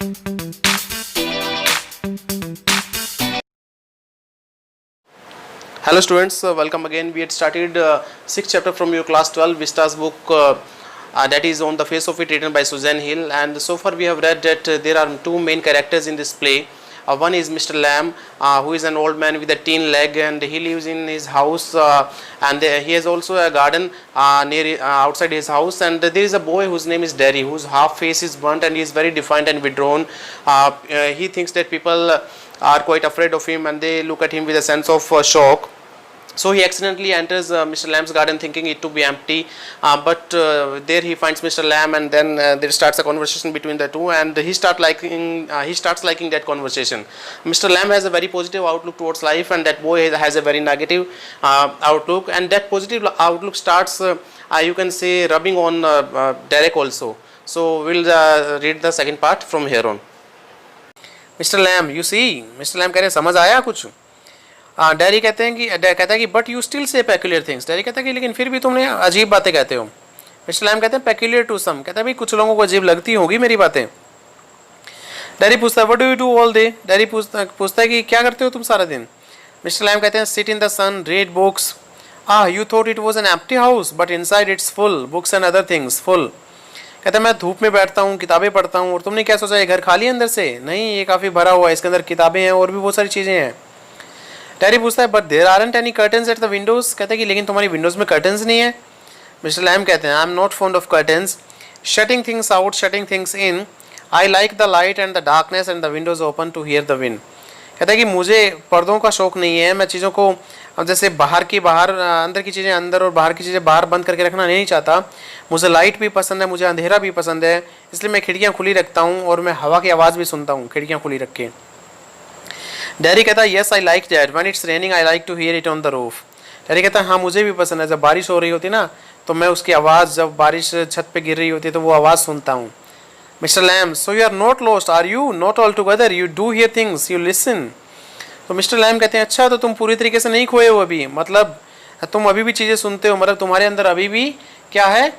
Hello students, welcome again. We had started 6th chapter from your class 12 Vistas book, that is On the Face of It, written by Susan Hill, and so far we have read that there are two main characters in this play. One is Mr. Lamb, who is an old man with a tin leg, and he lives in his house, and he has also a garden outside his house, and there is a boy whose name is Derry, whose half face is burnt and he is very defiant and withdrawn. He thinks that people are quite afraid of him and they look at him with a sense of shock. So he accidentally enters Mr. Lamb's garden thinking it to be empty, but there he finds Mr. Lamb, and then there starts a conversation between the two, and he starts liking that conversation. Mr. Lamb has a very positive outlook towards life, and that boy has a very negative outlook, and that positive outlook starts you can say rubbing on Derek also. So we'll read the second part from here on. Mr. Lamb, you see, Mr. Lamb कह रहे समझ आया कुछ? Dairy कहता है कि but you still say peculiar things. Derry कहता है कि लेकिन फिर भी तुमने अजीब बातें कहते हो. मिस्टर लैम कहते हैं पेक्यूलियर टू सम. कहता है भाई कुछ लोगों को अजीब लगती होगी मेरी बातें. डैरी पूछता है what do you do all day. Dairy पूछता है कि क्या करते हो तुम सारा दिन. मिस्टर लैम कहते हैं sit in the sun, read books. You thought it was an empty house but inside it's full, books and other things full. कहता है मैं धूप में बैठता हूँ, किताबें पढ़ता हूँ, और तुमने क्या सोचा ये घर खाली है अंदर से? नहीं, ये काफ़ी भरा हुआ है, इसके अंदर किताबें हैं और भी बहुत सारी चीज़ें हैं. डैरी पूछता है but there aren't any curtains at the windows. कहते हैं कि लेकिन तुम्हारी विंडोज़ में कर्टन्स नहीं है. मिस्टर लैम कहते हैं I am not fond of curtains, shutting things out, shutting things in. I like the light and the darkness and the windows open to hear the wind. कहता है कि मुझे पर्दों का शौक नहीं है, मैं चीज़ों को जैसे बाहर अंदर की चीज़ें अंदर और बाहर की चीज़ें बाहर बंद करके रखना नहीं चाहता. मुझे लाइट भी पसंद है, मुझे अंधेरा भी पसंद है, इसलिए मैं खिड़कियाँ खुली रखता हूँ और मैं हवा की आवाज़ भी सुनता हूँ खिड़कियाँ खुली रख के. डैरी कहता है yes I like that, when it's raining I like to hear it on the roof. Derry कहता है हाँ मुझे भी पसंद है, जब बारिश हो रही होती ना तो मैं उसकी आवाज़, जब बारिश छत पे गिर रही होती है तो वो आवाज़ सुनता हूँ. Mister Lamb so you are not lost are you, not altogether, you do hear things, you listen. तो मिस्टर लैम कहते हैं अच्छा तो तुम पूरी तरीके से नहीं खोए हो अभी, मतलब तुम अभी भी चीज़ें सुनते हो, मतलब तुम्हारे अंदर अभी भी क्या है,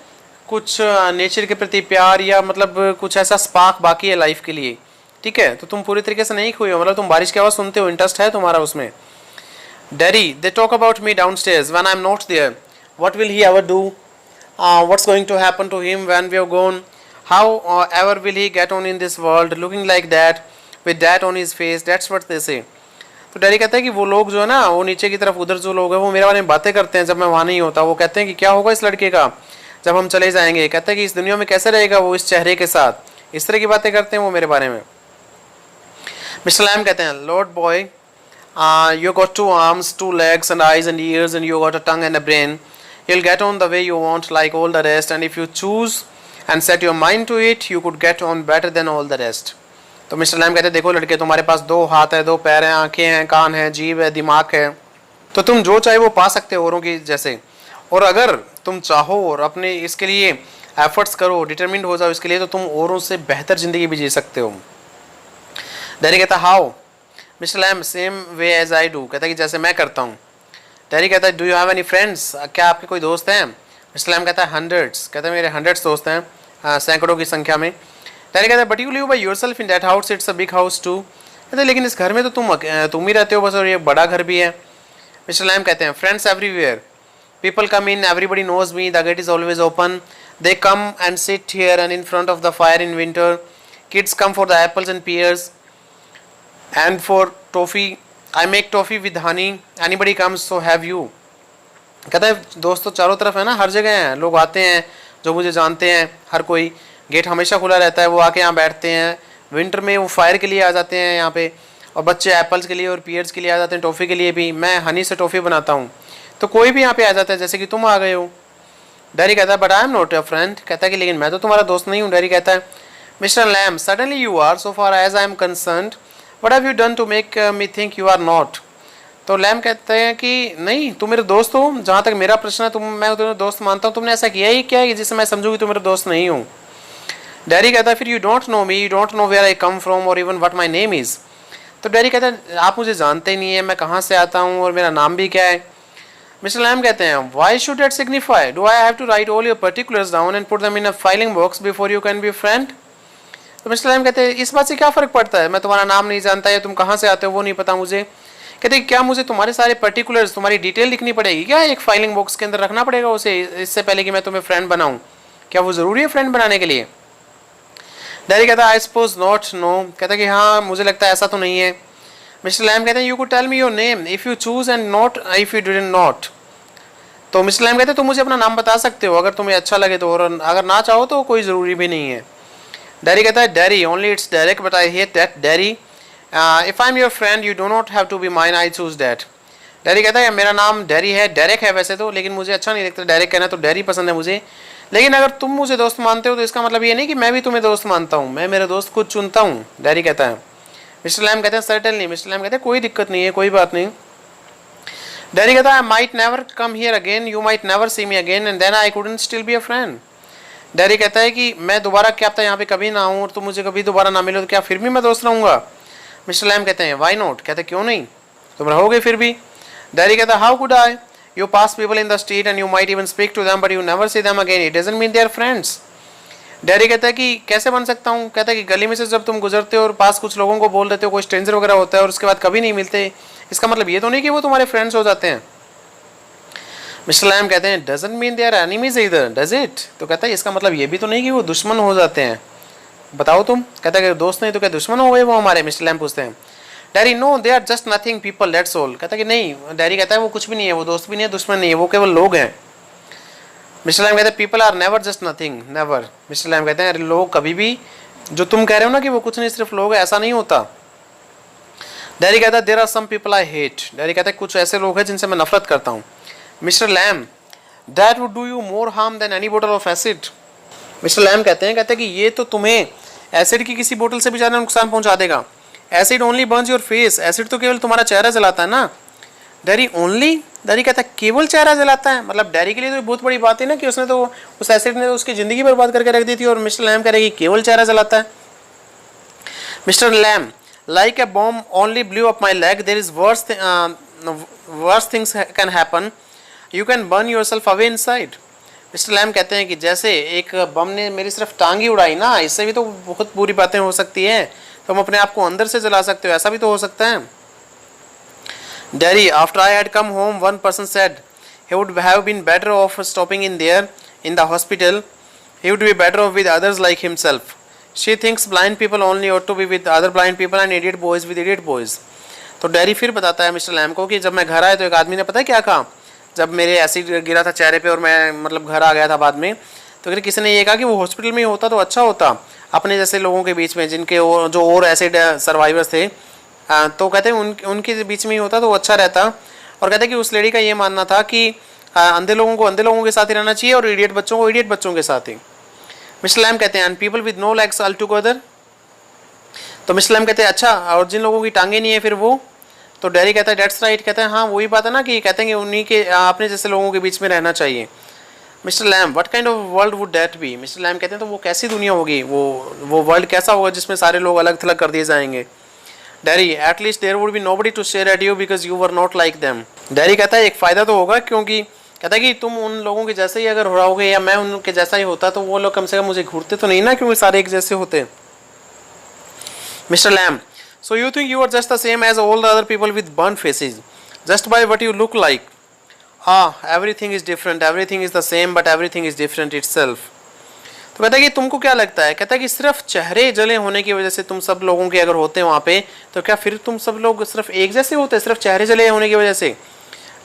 कुछ नेचर के प्रति प्यार या मतलब कुछ ऐसा स्पार्क बाकी है लाइफ के लिए. ठीक है, तो तुम पूरी तरीके से नहीं खोए हो, मतलब तुम बारिश की आवाज़ सुनते हो, इंटरेस्ट है तुम्हारा उसमें. Derry they talk about me downstairs when I am not there, what will he ever do, what's going to happen to him when we are gone, how ever will he get on in this world looking like that with that on his face, that's what they say. तो Derry कहता है कि वो लोग जो है ना, वो नीचे की तरफ उधर जो लोग हैं वो मेरे बारे में बातें करते हैं जब मैं वहाँ नहीं होता. वो कहते हैं कि क्या होगा इस लड़के का जब हम चले जाएंगे. कहते हैं कि इस दुनिया में कैसे रहेगा वो इस चेहरे के साथ. इस तरह की बातें करते हैं वो मेरे बारे में. मिस्टर लैम कहते हैं Lord boy you got 2 arms, 2 legs and eyes and ears and you got a tongue and a brain. You'll get on the way you want like all the rest, and if you choose and set your mind to it you could get on better than all the rest. तो mister Lamb कहते हैं देखो लड़के, तुम्हारे पास 2 हाथ है, 2 पैर हैं, आंखें हैं, कान है, जीभ है, दिमाग है, तो तुम जो चाहे वो पा सकते हो औरों की जैसे. और अगर तुम चाहो और अपने इसके लिए एफर्ट्स करो, डिटरमिन्ड हो जाओ इसके लिए, तो तुम औरों से बेहतर ज़िंदगी भी जी सकते हो. डैरी कहता है how. Mr Lamb same way as I do. कहता है कि जैसे मैं करता हूँ. डैरी कहता है do you have any friends, क्या आपके कोई दोस्त हैं. मिस्टर लैम कहता है हंड्रेड्स. कहता है मेरे 100 दोस्त हैं, सैकड़ों की संख्या में. डैरी कहता है but you live by yourself in that house, it's a big house too. कहते हैं लेकिन इस घर में तो तुम ही रहते हो बस, और ये बड़ा घर भी है. मिस्टर लैम कहते हैं friends everywhere, people come in, everybody knows me, the gate is always open, they come and sit here and in front of the fire in winter, kids come for the apples and pears and for toffee, I make toffee with honey, anybody comes so have you. कहता है दोस्तों चारों तरफ है ना, हर जगह हैं, लोग आते हैं जो मुझे जानते हैं, हर कोई, गेट हमेशा खुला रहता है, वो आके यहाँ बैठते हैं. विंटर में वो फायर के लिए आ जाते हैं यहाँ पे, और बच्चे एप्पल्स के लिए और पियर्स के लिए आ जाते हैं, टॉफ़ी के लिए भी. मैं हनी से टॉफ़ी बनाता हूँ, तो कोई भी यहाँ पे आ जाता है जैसे कि तुम आ गए हो. डैरी कहता है but I am not your friend. कहता है कि लेकिन मैं तो तुम्हारा दोस्त नहीं हूँ. डैरी कहता है mister Lamb suddenly you are, so far as I am concerned, what have you done to make me think you are not. तो लैम कहते हैं कि नहीं तुम मेरे दोस्त हो, जहाँ तक मेरा प्रश्न है मैं तुम्हें दोस्त मानता हूँ, तुमने ऐसा किया ही क्या है जिससे मैं समझूँ कि तुम मेरे दोस्त नहीं हूँ. डैरी कहता है फिर you don't know me, you don't know where I come from और even what my name is. तो डैरी कहता है आप मुझे जानते ही नहीं है, मैं कहाँ से आता हूँ और मेरा नाम भी क्या है. मिस्टर लैम कहते हैं why should that signify, do I have to write all your particulars down and put them in a filing box before you can be friend. तो मिस्टर लैम कहते हैं इस बात से क्या फ़र्क पड़ता है, मैं तुम्हारा नाम नहीं जानता या तुम कहाँ से आते हो वो नहीं पता मुझे। कहते हैं क्या मुझे तुम्हारे सारे पर्टिकुलर्स, तुम्हारी डिटेल लिखनी पड़ेगी क्या, एक फाइलिंग बॉक्स के अंदर रखना पड़ेगा उसे इससे पहले कि मैं तुम्हें फ्रेंड बनाऊँ, क्या वो ज़रूरी है फ्रेंड बनाने के लिए। डैरी कहता है आई सपोज नॉट, नो। कहता है कि हाँ मुझे लगता है ऐसा तो नहीं है। मिस्टर लैम कहते हैं you could tell me your name if you choose and not if you didn't not. तो मिस्टर लैम कहते हैं तुम मुझे अपना नाम बता सकते हो अगर तुम्हें अच्छा लगे तो, और अगर ना चाहो तो कोई ज़रूरी भी नहीं है। डैरी कहता है Derry only it's Derek but I hate that Derry, if I am your friend you do not have to be mine, I choose that. Derry कहता है मेरा नाम डैरी है, डेरेक है वैसे तो, लेकिन मुझे अच्छा नहीं लगता डेरेक कहना, तो डैरी पसंद है मुझे। लेकिन अगर तुम मुझे दोस्त मानते हो तो इसका मतलब ये नहीं कि मैं भी तुम्हें दोस्त मानता हूँ, मैं मेरे दोस्त खुद चुनता हूँ, डैरी कहता है। मिस्टर लैम कहते हैं सर्टेनली। मिस्टर लैम कहते हैं कोई दिक्कत नहीं है, कोई बात नहीं। डैरी कहता है I might never come here again, you might never see me again and then I couldn't still be a friend. Derry कहता है कि मैं दोबारा क्या पता यहाँ पे कभी ना आऊँ और तुम मुझे कभी दोबारा ना मिलो तो क्या फिर भी मैं दोस्त रहूँगा। मिस्टर लैम कहते हैं वाई नॉट, कहते क्यों नहीं, तुम रहोगे फिर भी। डैरी कहता है how could I, you pass people in the street and you might even speak to them but you never see them again, it doesn't mean they are friends. Derry कहता है कि कैसे बन सकता हूँ, कहता है कि गली में से जब तुम गुजरते हो और पास कुछ लोगों को बोल देते हो, कोई स्ट्रेंजर वगैरह होता है और उसके बाद कभी नहीं मिलते, इसका मतलब ये तो नहीं कि वो तुम्हारे फ्रेंड्स हो जाते हैं। मिस्टर लैम कहते हैं doesn't mean they are enemies either does it, तो कहता है इसका मतलब ये भी तो नहीं कि वो दुश्मन हो जाते हैं, बताओ तुम। कहता है कि दोस्त नहीं तो क्या दुश्मन हो गए वो हमारे। मिस्टर लैम पूछते हैं Derry no they are just nothing people that's all, कहता है कि नहीं, डैरी कहता है वो कुछ भी नहीं है, वो दोस्त भी नहीं है, दुश्मन नहीं है, वो केवल लोग हैं। मिस्टर लैम कहते हैं people are never just nothing, never. Mister Lamb कहते हैं अरे लोग कभी भी, जो तुम कह रहे हो ना कि वो कुछ नहीं सिर्फ लोग हैं, ऐसा नहीं होता। डैरी कहता है there are some people I hate, Derry कहता है कुछ ऐसे लोग हैं जिनसे मैं नफरत करता हूँ। Mister Lamb that would do you more harm than any बोतल ऑफ एसिड। मिस्टर लैम कहते हैं कि ये तो तुम्हें एसिड की किसी बोतल से भी ज़्यादा नुकसान पहुंचा देगा। Acid only Burns your face, acid तो केवल तुम्हारा चेहरा जलाता है ना। डैरी ओनली, डैरी कहता है केवल चेहरा जलाता है, मतलब डैरी के लिए तो बहुत बड़ी बात है ना कि उसने तो उस एसिड ने तो उसकी ज़िंदगी बर्बाद करके रख दी थी, और मिस्टर लैम कह रहे कि केवल चेहरा जलाता है। Mister Lamb like a bomb only blew up my leg, there is worse things can happen, you can burn yourself away inside. Mister Lamb कहते हैं कि जैसे एक बम ने मेरी सिर्फ टांग ही उड़ाई ना, इससे भी तो बहुत बुरी बातें हो सकती हैं, तुम अपने आप को अंदर से जला सकते हो, ऐसा भी तो हो सकता है। Dairy after I had come home one person said he would have been better off stopping in there in the hospital, he would be better off with others like himself, she thinks blind people only ought to be with other blind people and idiot boys with idiot boys। तो dairy फिर बताता है Mr Lam को कि जब मैं घर आया तो एक आदमी ने पता है क्या कहा, जब मेरे एसिड गिरा था चेहरे पे और मैं मतलब घर आ गया था बाद में, तो फिर किसी ने ये कहा कि वो हॉस्पिटल में होता तो अच्छा होता अपने जैसे लोगों के बीच में, जिनके जो और एसिड सर्वाइवर्स थे, तो कहते हैं उनके बीच में ही होता तो अच्छा रहता। और कहते हैं कि उस लेडी का ये मानना था कि अंधे लोगों को अंधे लोगों के साथ ही रहना चाहिए और इडियट बच्चों को इडियट बच्चों के साथ ही। मिस्टर लैम कहते हैं and people with no legs all together, तो मिस्टर लैम कहते हैं अच्छा और जिन लोगों की टांगे नहीं है फिर वो, तो डैरी कहता है डेट्स राइट, कहते हैं हाँ वही बात है ना कि कहते हैं कि उन्हीं के अपने जैसे लोगों के बीच में रहना चाहिए। Mister Lamb what kind of world would that be, Mister Lamb कहते हैं तो वो कैसी दुनिया होगी, वो वर्ल्ड कैसा होगा जिसमें सारे लोग अलग थलग कर दिए जाएंगे। Derry at least there would be nobody to share at you because you were not like them. Derry कहता है एक फ़ायदा तो होगा, क्योंकि कहता है कि तुम उन लोगों के जैसे ही अगर हो रहोगे या मैं उनके जैसा ही होता तो वो लोग कम से कम मुझे घूरते तो नहीं ना, क्योंकि सारे एक जैसे होते। Mister Lamb so you think you are just the same as all the other people with burnt faces just by what you look like, everything is different, everything is the same but everything is different itself। तो कहता है कि तुमको क्या लगता है, कहता है कि सिर्फ चेहरे जले होने की वजह से तुम सब लोगों के अगर होते हैं वहाँ पे, तो क्या फिर तुम सब लोग सिर्फ एक जैसे होते हैं, सिर्फ चेहरे जले होने की वजह से,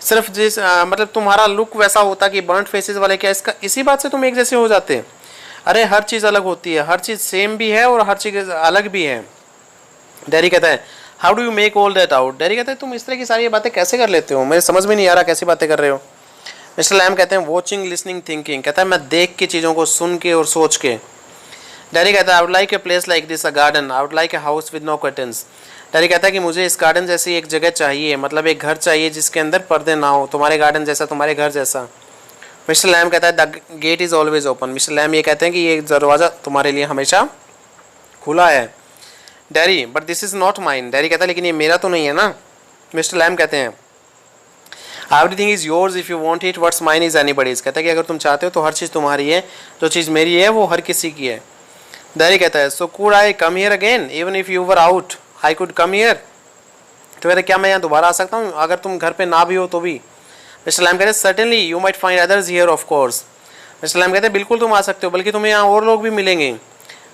सिर्फ जिस मतलब तुम्हारा लुक वैसा होता कि बर्न्ट फेसेस वाले, क्या इसका इसी बात से तुम एक जैसे हो जाते। अरे हर चीज़ अलग होती है, हर चीज़ सेम भी है और हर चीज़ अलग भी है। डैरी कहता है how do you make all that out, dairy कहता है तुम इस तरह की सारी बातें कैसे कर लेते हो, मुझे समझ में नहीं आ रहा कैसी बातें कर रहे हो। मिस्टर लैम कहते हैं वॉचिंग लिसनिंग थिंकिंग, कहता है मैं देख के चीज़ों को सुन के और सोच के। डैरी कहता है I would like a place like this a garden, I would like a house with no curtains. Derry कहता है कि मुझे इस गार्डन जैसी एक जगह चाहिए, मतलब एक घर चाहिए जिसके अंदर पर्दे ना हो, तुम्हारे गार्डन जैसा, तुम्हारे घर जैसा। मिस्टर लैम कहता है the gate is always open, Mister Lamb ये कहते हैं कि ये दरवाज़ा तुम्हारे लिए हमेशा खुला है। Dairy but this is not mine, dairy कहता है लेकिन ये मेरा तो नहीं है ना। मिस्टर लैम कहते हैं everything is yours if you want it, what's mine is anybody's, कहता है कि अगर तुम चाहते हो तो हर चीज़ तुम्हारी है, जो चीज़ मेरी है वो हर किसी की है। डैडी कहता है so could I come here again even if you were out I could come here, तो कहते क्या मैं यहाँ दोबारा आ सकता हूँ अगर तुम घर पे ना भी हो तो भी। मिस्टर लैम कहते हैं certainly you might find others here of course. Mister Lamb कहते हैं बिल्कुल तुम आ सकते हो, बल्कि तुम्हें यहाँ और लोग भी मिलेंगे।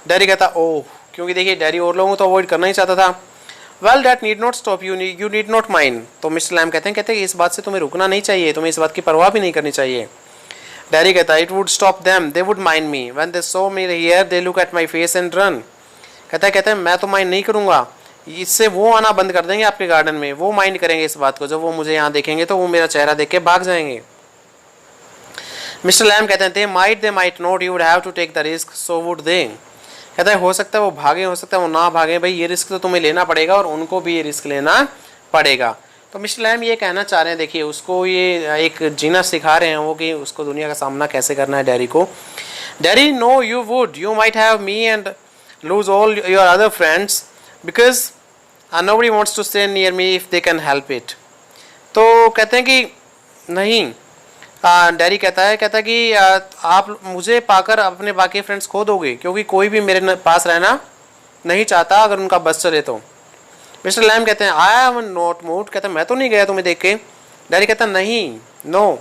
डैडी कहता ओह, क्योंकि देखिए डैडी और लोगों को तो अवॉइड करना ही चाहता था। Well that need not stop you need not mind. तो मिस्टर लैम कहते हैं इस बात से तुम्हें रुकना नहीं चाहिए, तुम्हें इस बात की परवाह भी नहीं करनी चाहिए। डैडी कहता है it would stop them, they would mind me when they saw me here they look at my face and run. कहते हैं मैं तो माइंड नहीं करूँगा, इससे वो आना बंद कर देंगे आपके गार्डन में, वो माइंड करेंगे इस बात को, जब वो मुझे यहाँ देखेंगे तो वो मेरा चेहरा देख के भाग जाएंगे। मिस्टर लैम कहते हैं they might not, you would have to take the risk, so would they. कहता है हो सकता है वो भागे, हो सकता है वो ना भागे, भाई ये रिस्क तो तुम्हें लेना पड़ेगा और उनको भी ये रिस्क लेना पड़ेगा। तो मिस्टर लैम ये कहना चाह रहे हैं, देखिए उसको ये एक जीना सिखा रहे हैं वो कि उसको दुनिया का सामना कैसे करना है डैडी को। Derry no you would, you might have me and lose all your other friends because nobody wants to stay near me if they can help it। तो कहते हैं कि नहीं, डैडी कहता है कि आप मुझे पाकर अपने बाकी फ्रेंड्स खो दोगे, क्योंकि कोई भी मेरे पास रहना नहीं चाहता अगर उनका बस चले तो। मिस्टर लैम कहते हैं आई हैव नॉट मूव्ड, कहते हैं मैं तो नहीं गया तुम्हें देख के। डैडी कहता है नहीं, no.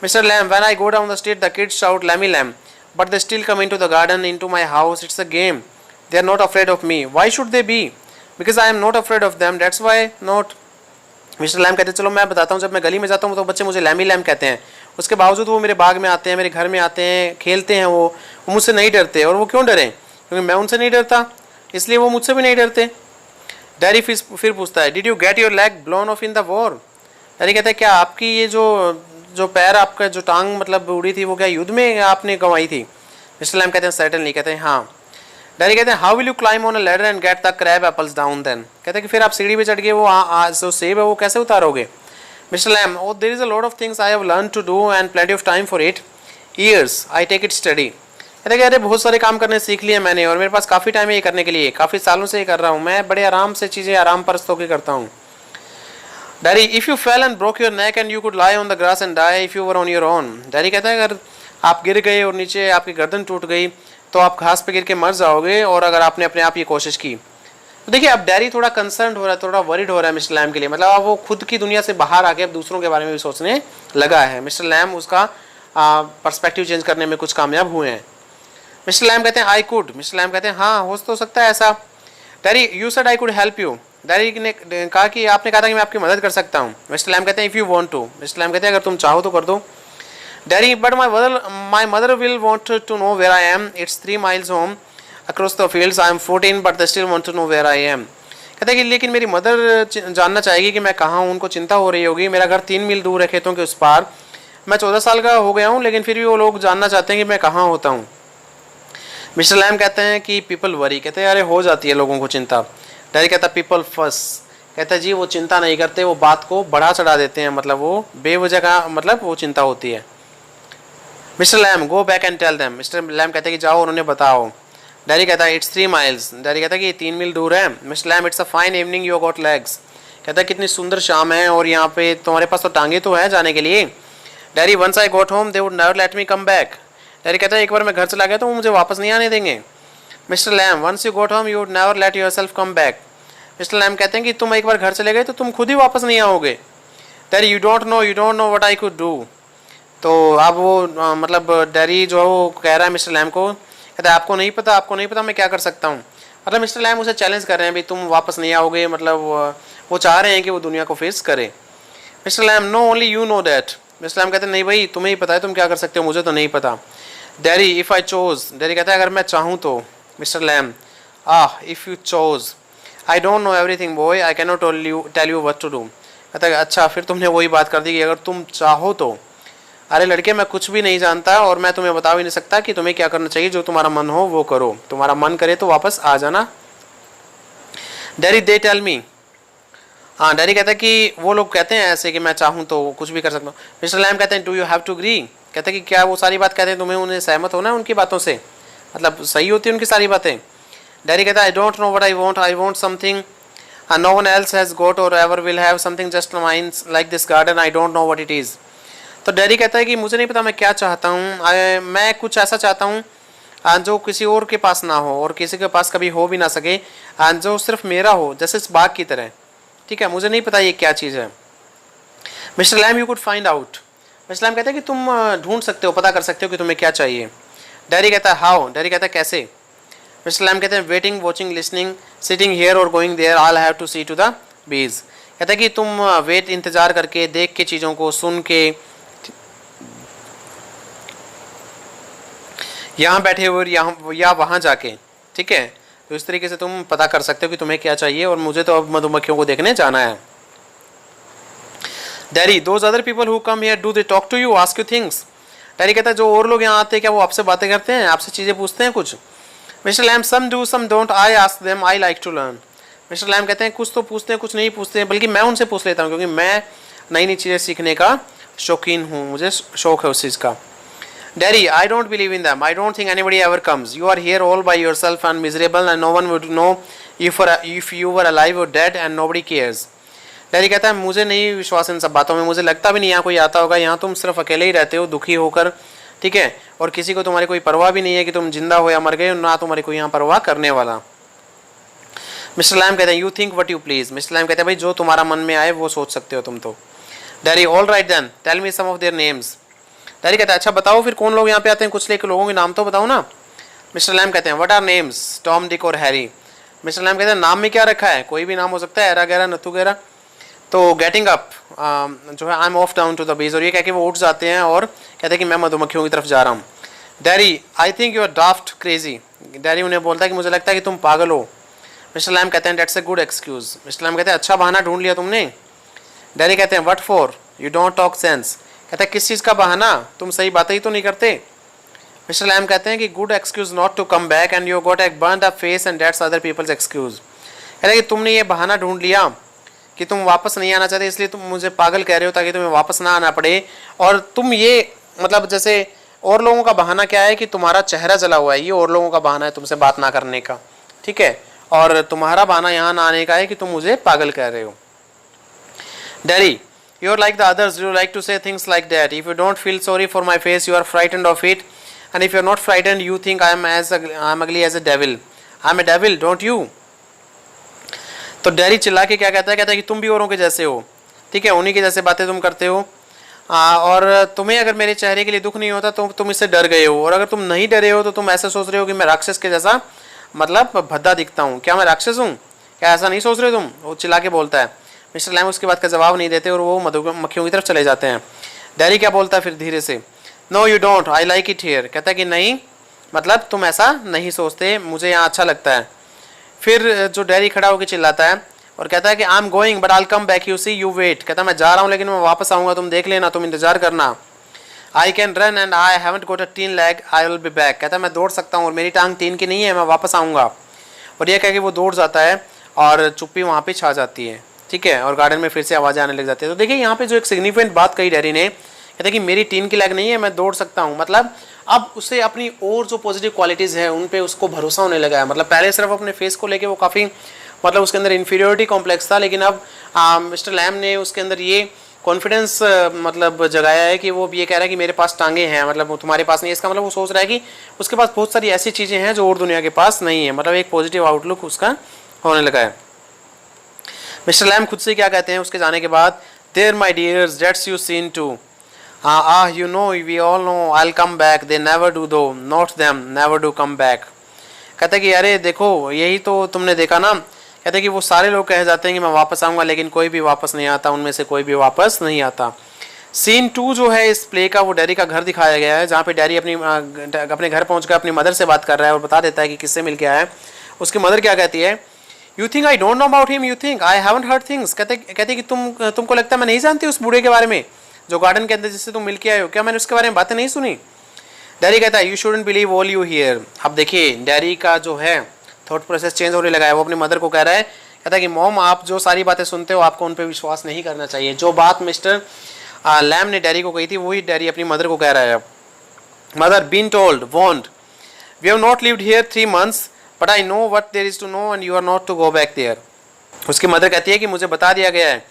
Mister Lamb when I go down the street the kids shout Lamey Lamb but they still come into the garden into my house, it's a game, they are not afraid of me, why should they be, because I am not afraid of them that's why not. Mister Lamb कहते हैं चलो मैं बताता हूँ, जब मैं गली में जाता हूँ तो बच्चे मुझे लैमी लैम कहते हैं, उसके बावजूद वो मेरे बाग में आते हैं, मेरे घर में आते हैं, खेलते हैं, वो मुझसे नहीं डरते। और वो क्यों डरें, क्योंकि मैं उनसे नहीं डरता, इसलिए वो मुझसे भी नहीं डरते। डैडी फिर पूछता है did you get your leg blown of in the war. Daddy कहता है क्या आपकी ये जो पैर, आपका जो टांग मतलब उड़ी थी, वो क्या युद्ध में आपने गंवाई थी। मिस्टर लैम कहते हैं सर्टेनली, कहते हैं हाँ। डैडी कहते हैं how will you climb on a ladder and get the crab apples down then. कहते हैं कि फिर आप सीढ़ी पे चढ़ के वो जो सेब है वो कैसे उतारोगे। Mister Lamb oh there is a lot of things I have learn to do and plenty of time for it, years I take it study. कहते हैं अरे बहुत सारे काम करने सीख लिए मैंने और मेरे पास काफ़ी टाइम है ये करने के लिए, काफ़ी सालों से ये कर रहा हूँ मैं, बड़े आराम से चीज़ें आराम परस्त होकर करता हूँ। Derry if you fell and broke your neck and you could lie on the grass and die if you were on your own. Derry कहता है अगर आप गिर गए और नीचे आपकी गर्दन टूट गई तो आप घास पे गिर के मर जाओगे, और अगर आपने अपने आप ये कोशिश की। तो देखिए अब डैडी थोड़ा कंसर्न हो रहा है, थोड़ा वरीड हो रहा है मिस्टर लैम के लिए, मतलब अब वो खुद की दुनिया से बाहर आके अब दूसरों के बारे में भी सोचने लगा है। मिस्टर लैम उसका पर्सपेक्टिव चेंज करने में कुछ कामयाब हुए हैं। मिस्टर लैम कहते हैं आई कुड। मिस्टर लैम कहते हैं हाँ हो तो सकता है ऐसा। Daddy you said I could help you. Daddy ने कहा कि आपने कहा था कि मैं आपकी मदद कर सकता हूँ। मिस्टर लैम कहते हैं if you want to. Mister Lamb कहते हैं अगर तुम चाहो तो कर दो। Derry but my mother will want to know where I am, it's 3 miles home across the fields, I am 14 but they still want to know where I am. कहते हैं कि लेकिन मेरी मदर जानना चाहेगी कि मैं कहाँ हूँ, उनको चिंता हो रही होगी, मेरा घर 3 मील दूर है खेतों के उस पार, मैं 14 साल का हो गया हूँ लेकिन फिर भी वो लोग जानना चाहते हैं कि मैं कहाँ होता हूँ। मिस्टर लैम कहते हैं कि पीपल वरी, कहते हैं अरे हो जाती है लोगों को चिंता। डैडी कहता है पीपल फस, कहता है जी वो चिंता नहीं करते, वो बात को बढ़ा चढ़ा देते हैं, मतलब वो बेवजह का मतलब वो चिंता होती है। Mister Lamb go back and tell them. Mister Lamb कहते हैं कि जाओ और उन्हें बताओ। डैडी कहता है इट्स 3 miles। डैडी कहता है कि 3 मील दूर है। Mister Lamb it's a fine evening you got legs. कहता है कितनी सुंदर शाम है और यहाँ पे तुम्हारे पास तो टांगे तो है जाने के लिए। Derry once I got home they would never let me come back. Derry कहता है एक बार मैं घर चला गया तो वो मुझे वापस नहीं आने देंगे। Mister Lamb once you got home you would never let yourself come back. Mister Lamb कहते हैं कि तुम एक बार घर चले गए तो तुम खुद ही वापस नहीं आओगे। Daddy you don't know what I could do. तो अब वो मतलब डैडी जो है वो कह रहा है मिस्टर लैम को, कहता है आपको नहीं पता मैं क्या कर सकता हूँ। मतलब मिस्टर लैम उसे चैलेंज कर रहे हैं भाई तुम वापस नहीं आओगे, मतलब वो चाह रहे हैं कि वो दुनिया को फेस करे। Mister Lamb no only you know that. Mister Lamb कहते हैं नहीं भाई तुम्हें ही पता है तुम क्या कर सकते हो, मुझे तो नहीं पता। Derry if I choose. Derry कहता है अगर मैं चाहूँ तो। Mister Lamb if you choose I don't know everything boy I can not tell you what to do. कहता है अच्छा फिर तुमने वही बात कर दी कि अगर तुम चाहो तो। अरे लड़के मैं कुछ भी नहीं जानता और मैं तुम्हें बता भी नहीं सकता कि तुम्हें क्या करना चाहिए, जो तुम्हारा मन हो वो करो, तुम्हारा मन करे तो वापस आ जाना। Derry they tell me. हाँ डैडी कहता है कि वो लोग कहते हैं ऐसे कि मैं चाहूँ तो कुछ भी कर सकता हूँ। मिस्टर लैम कहते हैं do you have to agree. कहते हैं कि क्या वो सारी बात कहते हैं तुम्हें उन्हें सहमत होना है उनकी बातों से, मतलब सही होती है उनकी सारी बातें। डैडी कहता है I don't know what I want something no one else has got or ever will have something just mine like this garden I don't know what it is. तो डैडी कहता है कि मुझे नहीं पता मैं क्या चाहता हूँ, मैं कुछ ऐसा चाहता हूँ जो किसी और के पास ना हो और किसी के पास कभी हो भी ना सके, जो सिर्फ मेरा हो, जैसे इस बाग की तरह। ठीक है, मुझे नहीं पता ये क्या चीज़ है। Mister Lamb you could find out. Mister Lamb कहते हैं कि तुम ढूंढ सकते हो, पता कर सकते हो कि तुम्हें क्या चाहिए। डैरी कहता है हाउ। डैरी कहता है कैसे। मिस्टर लैम कहते हैं waiting, watching, listening, sitting here और going there, all have to see to the bees. कहता है कि तुम वेट, इंतजार करके, देख के, चीज़ों को सुन के, यहाँ बैठे हुए यहाँ या वहाँ जाके। ठीक है, तो इस तरीके से तुम पता कर सकते हो कि तुम्हें क्या चाहिए, और मुझे तो अब मधुमक्खियों को देखने जाना है। Derry those other people who come here do they talk to you, ask you things. Derry कहता है जो और लोग यहाँ आते हैं क्या वो आपसे बातें करते हैं, आपसे चीज़ें पूछते हैं कुछ। Mister Lamb some do some don't, I ask them, I like to learn. Mister Lamb कहते हैं कुछ तो पूछते हैं कुछ नहीं पूछते हैं, बल्कि मैं उनसे पूछ लेता हूँ, क्योंकि मैं नई नई चीज़ें सीखने का शौकीन हूँ, मुझे शौक है उस चीज़ का। Daddy, I don't believe in them. I don't think anybody ever comes. You are here all by yourself and miserable, and no one would know if you were alive or dead, and nobody cares. Daddy कहता है मुझे नहीं विश्वास इन सब बातों में, मुझे लगता भी नहीं यहाँ कोई आता होगा, यहाँ तुम सिर्फ अकेले ही रहते हो दुखी होकर। ठीक है, और किसी को तुम्हारी कोई परवाह भी नहीं है कि तुम जिंदा हो या मर गए, ना तुम्हारी कोई यहाँ परवाह करने वाला। मिस्टर लैम कहते हैं you think what you please. Mister Lamb कहते हैं भाई जो तुम्हारा मन में आए वो सोच सकते हो तुम तो। Derry all right then, tell me some of their names. Derry कहता है अच्छा बताओ फिर कौन लोग यहाँ पे आते हैं, कुछ लोगों के नाम तो बताओ ना। मिस्टर लैम कहते हैं what are names, Tom, Dick और हैरी। मिस्टर लैम कहते हैं नाम में क्या रखा है, कोई भी नाम हो सकता है, एरा गैरा, नथु गैरा। तो गेटिंग अप जो है I am off down to the beach, और ये कह के वो उठ जाते हैं और कहते हैं कि मैं मधुमक्खियों की तरफ जा रहा हूँ। Derry I think you are daft crazy. Derry उन्हें बोलता है कि मुझे लगता है कि तुम पागल हो। मिस्टर लैम कहते हैं that's a good excuse. Mister Lamb कहते हैं अच्छा बहाना ढूंढ लिया तुमने। डैडी कहते हैं what for, you don't talk sense. कहता है किस चीज़ का बहाना, तुम सही बातें ही तो नहीं करते। मिस्टर लैम कहते हैं कि good excuse not to come back and you got a burned up face and that's other people's excuse. कहता है कि तुमने ये बहाना ढूंढ लिया कि तुम वापस नहीं आना चाहते, इसलिए तुम मुझे पागल कह रहे हो ताकि तुम्हें वापस ना आना पड़े। और तुम ये मतलब जैसे और लोगों का बहाना क्या है कि तुम्हारा चेहरा जला हुआ है, ये और लोगों का बहाना है तुमसे बात ना करने का। ठीक है, और तुम्हारा बहाना यहाँ ना आने का है कि तुम मुझे पागल कह रहे हो। Daddy you are like the others, you like to say things like that. If you don't feel sorry for my face, you are frightened of it, and if you are not frightened, you think I am ugly as a devil. I am a devil, don't you? तो dairy चिल्ला के क्या कहता है कि तुम भी औरों के जैसे हो। ठीक है, उन्हीं के जैसे बातें तुम करते हो, और तुम्हें अगर मेरे चेहरे के लिए दुख नहीं होता तो तुम इससे डर गए हो, और अगर तुम नहीं डरे हो तो तुम ऐसे सोच रहे हो कि मैं राक्षस के जैसा मतलब भद्दा दिखता हूँ। क्या मैं राक्षस हूँ, क्या ऐसा नहीं सोच रहे तुम, वो चिल्ला के बोलता है। मिस्टर लैम उसके बाद का जवाब नहीं देते और वो मधुमक्खियों की तरफ चले जाते हैं। डैरी क्या बोलता है फिर धीरे से, no you don't, I like it here. कहता है कि नहीं मतलब तुम ऐसा नहीं सोचते, मुझे यहाँ अच्छा लगता है। फिर जो डैरी खड़ा होकर चिल्लाता है और कहता है कि I am going but I come back, you see, you wait. कहता है मैं जा रहा हूँ लेकिन मैं वापस आऊँगा, तुम देख लेना, तुम इंतजार करना। I can run and I haven't got a tin leg, I will be back. कहता है मैं दौड़ सकता हूँ और मेरी टांग तीन की नहीं है, मैं वापस आऊँगा। और यह कह के वो दौड़ जाता है और चुप्पी वहाँ पर छा जाती है। ठीक है, और गार्डन में फिर से आवाज़ें आने लग जाती है। तो देखिए यहाँ पे जो एक सिग्निफिकेंट बात कही डैरी ने, कहते हैं कि मेरी टीन की लैग नहीं है, मैं दौड़ सकता हूँ। मतलब अब उसे अपनी और जो पॉजिटिव क्वालिटीज़ है उन पे उसको भरोसा होने लगा है। मतलब पहले सिर्फ अपने फेस को लेके वो काफ़ी मतलब उसके अंदर इन्फीरियोरिटी कॉम्प्लेक्स था, लेकिन अब मिस्टर लैम ने उसके अंदर ये कॉन्फिडेंस मतलब जगाया है कि वो ये कह रहा है कि मेरे पास टांगे हैं, मतलब तुम्हारे पास नहीं है। इसका मतलब वो सोच रहा है कि उसके पास बहुत सारी ऐसी चीज़ें हैं जो और दुनिया के पास नहीं है। मतलब एक पॉजिटिव आउटलुक उसका होने लगा है। मिस्टर लैम खुद से क्या कहते हैं उसके जाने के बाद, there my dears dates you seen to, you know we all know I will come back, they never do though, not them never do come back. कहता है कि अरे देखो यही तो तुमने देखा ना। कहते हैं कि वो सारे लोग कह जाते हैं कि मैं वापस आऊँगा लेकिन कोई भी वापस नहीं आता, उनमें से कोई भी वापस नहीं आता। सीन 2 जो है इस प्ले का, वो डैरी का घर दिखाया गया है, जहाँ पे डैरी अपने घर पहुँच कर अपनी मदर से बात कर रहा है और बता देता है कि किससे मिल के आया है। उसकी मदर क्या कहती है, you think I don't know about him, you think I haven't heard things. कहते कि तुमको लगता है मैं नहीं जानती उस बूढ़े के बारे में जो गार्डन के अंदर जिससे तुम मिल के आए हो, क्या मैंने उसके बारे में बातें नहीं सुनी। डैरी कहता है you shouldn't believe all you here. अब देखिए डैरी का जो है थॉट प्रोसेस चेंज होने लगा है। वो अपनी मदर को कह रहा है, कहता है कि मॉम आप जो सारी बातें सुनते हो आपको उन पर विश्वास नहीं करना चाहिए। जो बात मिस्टर लैम ने डैरी को कही थी वही डैरी अपनी मदर को कह रहा है। Mother been told want we have not lived here 3 months but I know what there is to know and you are not to go back there. उसकी मदर कहती है कि मुझे बता दिया गया है,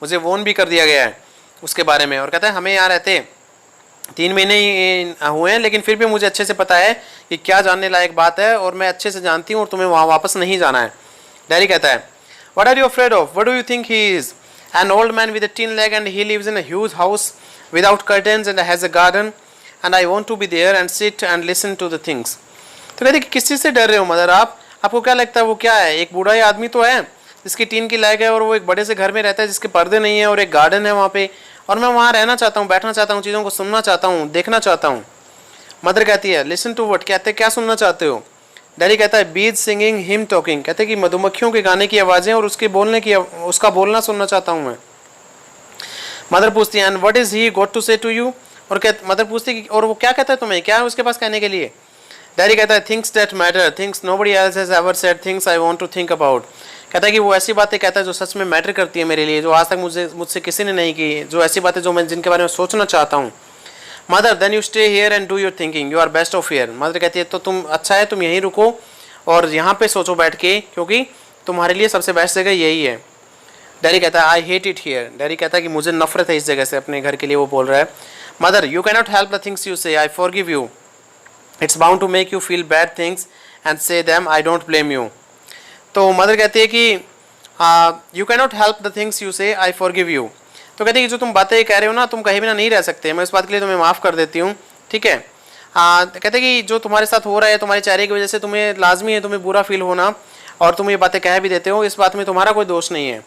मुझे वॉर्न भी कर दिया गया है उसके बारे में। और कहता है हमें यहाँ रहते 3 महीने ही हुए हैं, लेकिन फिर भी मुझे अच्छे से पता है कि क्या जानने लायक बात है और मैं अच्छे से जानती हूँ और तुम्हें वहाँ वापस नहीं जाना है। डैडी कहता है what are you afraid of, what do you think he is, an old man with a tin leg and he lives in a huge house without curtains and has a garden and I want to be there and sit and listen to the things. तो कहते कि किस चीज़ से डर रहे हो mother आप, आपको क्या लगता है वो क्या है, एक बूढ़ा ही आदमी तो है जिसकी टीन की लेग है और वो एक बड़े से घर में रहता है जिसके पर्दे नहीं है और एक गार्डन है वहाँ पे, और मैं वहाँ रहना चाहता हूँ, बैठना चाहता हूँ, चीज़ों को सुनना चाहता हूँ, देखना चाहता हूँ। मदर कहती है लिसन टू व्हाट, कहते क्या सुनना चाहते हो। डैडी कहता है बीज सिंगिंग हिम टॉकिंग, कहते कि मधुमक्खियों के गाने की आवाज़ें और उसके बोलने की, उसका बोलना सुनना चाहता हूँ मैं। मदर पूछती है and what is he got to say to you, और मदर पूछती है और वो क्या कहता है तुम्हें, क्या है उसके पास कहने के लिए। डैडी कहता है things that matter, things nobody else has ever said, things I want to think about, कहता है कि वो ऐसी बातें कहता है जो सच में मैटर करती है मेरे लिए, जो आज तक मुझसे किसी ने नहीं की, जो ऐसी बातें जो मैं जिनके बारे में सोचना चाहता हूँ। Mother then you stay here and do your thinking, you are best off here, mother कहती है तो तुम अच्छा है तुम यहीं रुको और यहाँ पे सोचो बैठ के, क्योंकि तुम्हारे लिए सबसे बेस्ट जगह यही है। डैडी कहता है I hate it here, daddy कहता है कि मुझे नफरत है इस जगह से, अपने घर के लिए वो बोल रहा है। Mother you can not help the things you say, I forgive you, it's bound to make you feel bad things and say them, I don't blame you. तो मदर कहती है कि you can not help the things you say, I forgive you, तो कहते हैं कि जो तुम बातें कह रहे हो ना तुम कहीं बिना नहीं रह सकते, मैं इस बात के लिए तुम्हें माफ़ कर देती हूँ, ठीक है। कहते हैं कि जो तुम्हारे साथ हो रहा है तुम्हारे चेहरे की वजह से तुम्हें लाजमी है तुम्हें बुरा फील होना, और तुम ये बातें कह भी देते हो, इस बात में तुम्हारा कोई दोष नहीं है।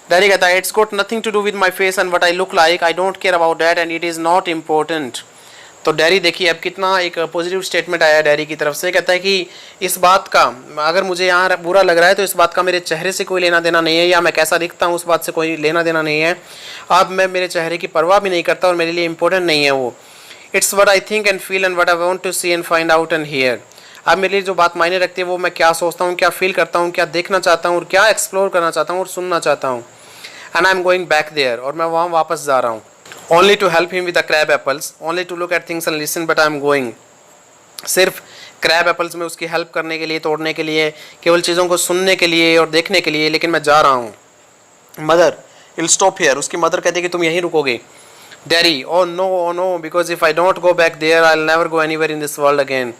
डैडी कहता है it's got nothing to do with my face and what I look like, I don't care about that and it is not important. तो डैडी देखिए अब कितना एक पॉजिटिव स्टेटमेंट आया डैडी की तरफ से, कहता है कि इस बात का अगर मुझे यहाँ बुरा लग रहा है तो इस बात का मेरे चेहरे से कोई लेना देना नहीं है, या मैं कैसा दिखता हूँ उस बात से कोई लेना देना नहीं है, अब मैं मेरे चेहरे की परवाह भी नहीं करता और मेरे लिए इंपॉर्टेंट नहीं है वो। It's what I think and feel and what I want to see and find out and here, अब मेरे लिए जो बात मायने रखती है वो मैं क्या सोचता हूँ, क्या फील करता हूँ, क्या देखना चाहता हूँ और क्या एक्सप्लोर करना चाहता हूँ और सुनना चाहता हूँ। And I am going back there, और मैं वहाँ वापस जा रहा हूँ। only to help him with the crab apples, only to look at things and listen, but I am going, सिर्फ क्रैब एप्पल्स में उसकी हेल्प करने के लिए, तोड़ने के लिए, केवल चीज़ों को सुनने के लिए और देखने के लिए, लेकिन मैं जा रहा हूँ। मदर विल स्टॉप हियर, उसकी मदर कहती है कि तुम यहीं रुकोगे। Derry oh no because if I don't go back there I will never go anywhere in this world again,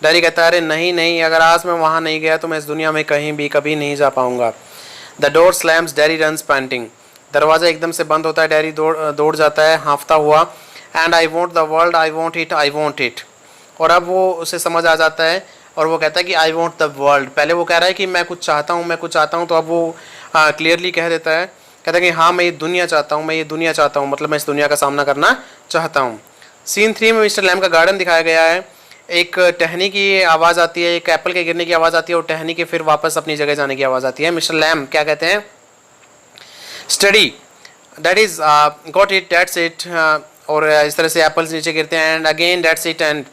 Derry कहता है अरे नहीं, अगर आज मैं वहाँ नहीं गया तो मैं इस दुनिया में कहीं भी कभी नहीं जा पाऊँगा। The door slams, daddy runs painting, दरवाज़ा एकदम से बंद होता है, डैडी दौड़ जाता है हाँफता हुआ। And I want the world, I want it, I want it, और अब वो उसे समझ आ जाता है और वो कहता है कि आई वॉन्ट द वर्ल्ड, पहले वो कह रहा है कि मैं कुछ चाहता हूँ, तो अब वो क्लियरली कह देता है, कहता है कि हाँ मैं ये दुनिया चाहता हूँ, मतलब मैं इस दुनिया का सामना करना चाहता हूँ। सीन 3 में मिस्टर लैम का गार्डन दिखाया गया है, एक टहनी की आवाज़ आती है, एक एप्पल के गिरने की आवाज़ आती है और टहनी के फिर वापस अपनी जगह जाने की आवाज़ आती है। मिस्टर लैम क्या कहते हैं, study that is got it, that's it, और इस तरह से एप्पल्स नीचे गिरते हैं and again that's it and,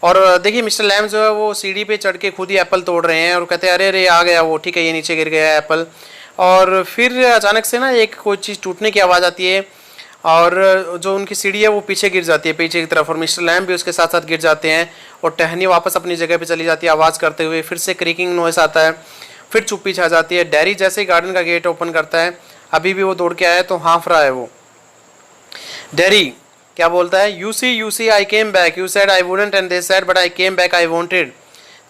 और देखिए मिस्टर लैम जो है वो सीढ़ी पे चढ़ के खुद ही एप्पल तोड़ रहे हैं और कहते हैं अरे आ गया वो, ठीक है ये नीचे गिर गया एप्पल, और फिर अचानक से ना एक कोई चीज़ टूटने की आवाज़ आती है और जो उनकी सीढ़ी है वो पीछे गिर जाती है पीछे की तरफ, और मिस्टर लैम भी उसके साथ साथ गिर जाते हैं और टहनी वापस अपनी जगह पे चली जाती है आवाज़ करते हुए, फिर से क्रीकिंग नॉइस आता है, फिर चुप्पी छा जाती है। डैडी जैसे ही गार्डन का गेट ओपन करता है, अभी भी वो दौड़ के आया है तो हाँफ रहा है वो। डैडी क्या बोलता है, you see I came back, you said I wouldn't and they said but I came back, I wanted,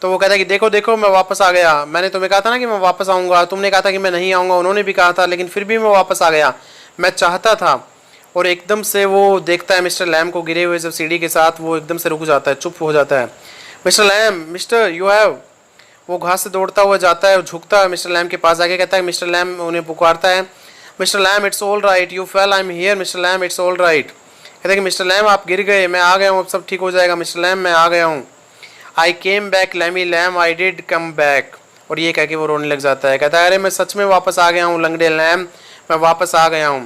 तो वो कहता है कि देखो मैं वापस आ गया, मैंने तुम्हें कहा था ना कि मैं वापस आऊँगा, तुमने कहा था कि मैं नहीं आऊँगा, उन्होंने भी कहा था, लेकिन फिर भी मैं वापस आ गया, मैं चाहता था। और एकदम से वो देखता है मिस्टर लैम को गिरे हुए जब सीढ़ी के साथ, वो एकदम से रुक जाता है, चुप हो जाता है। Mister Lamb, mister you have, वो घास से दौड़ता हुआ जाता है, झुकता है मिस्टर लैम के पास आके, कहता है मिस्टर लैम उन्हें पुकारता है, mister Lamb it's all right, you fell, I am here, mister Lamb it's all right, कहता है कि मिस्टर लैम आप गिर गए, मैं आ गया हूँ, अब सब ठीक हो जाएगा, मिस्टर लैम मैं आ गया हूँ। I came back Lammy Lamb, I did come back, और ये कह के वो रोने लग जाता है, कहता है अरे मैं सच में वापस आ गया हूँ लंगड़े लैम, मैं वापस आ गया हूँ।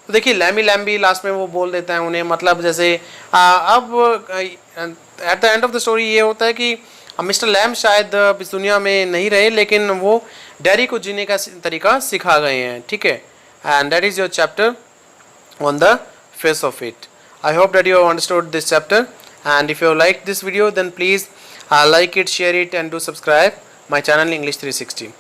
तो देखिए लैमी लैम भी लास्ट में वो बोल देता है उन्हें, मतलब जैसे अब at the end of the story ये होता है कि मिस्टर लैम शायद इस दुनिया में नहीं रहे, लेकिन वो डैडी को जीने का तरीका सिखा गए हैं, ठीक है। And that is your chapter on the face of it. I hope that you have understood this chapter, and if you like this video then please like it, share it and do subscribe my channel English 360.